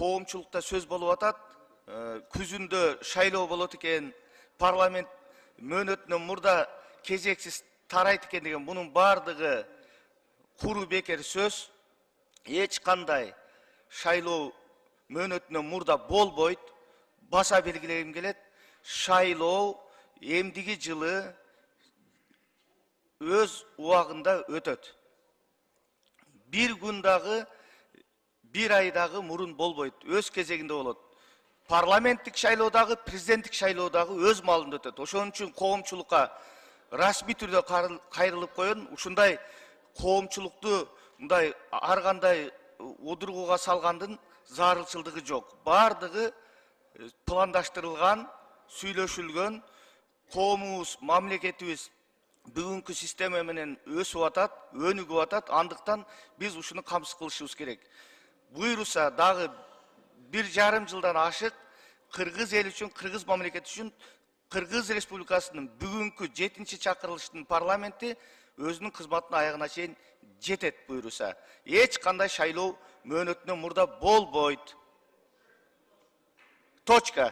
коомчулукта сөз болуп атат. Күзүндө шайлоо болот экен, парламент мөөнөтүнөн мурда кезексиз тарайт экен деген бунун бардыгы куру бекер сөз. Эч кандай шайлоо мөөнөтүнөн мурда болбойт. Баса белгилегим келет. Шайлоо эмдиги жылы өз убагында өтөт. Bir gün dagы, bir ay dagы murun bolбойт, өз кезегинде болот. Парламенттик шайлоодагы, президенттик шайлоодагы өз маалында өтөт. Ошон үчүн коомчулукка расмий түрдө кайрылып коён, ушундай коомчулукту мындай ар кандай удургуга салгандын зарылчылдыгы жок. Бардыгы пландаштырылган, сүйлөшүлгөн, коомубуз, мамлекетибиз бүгүнкү система менен өсүп атат, өнүгүп атат. Андыктан биз ушуну камсыз кылышыбыз керек. Буйруса дагы 1,5 жылдан ашык Кыргыз эл үчүн, Кыргыз мамлекети үчүн Кыргыз Республикасынын бүгүнкү 7-чи чакырылыштын парламенти өзүнүн кызматын аягына чейин жетет буйруса. Эч кандай шайлоо мөөнөтүнөн мурда болбойт. Точка.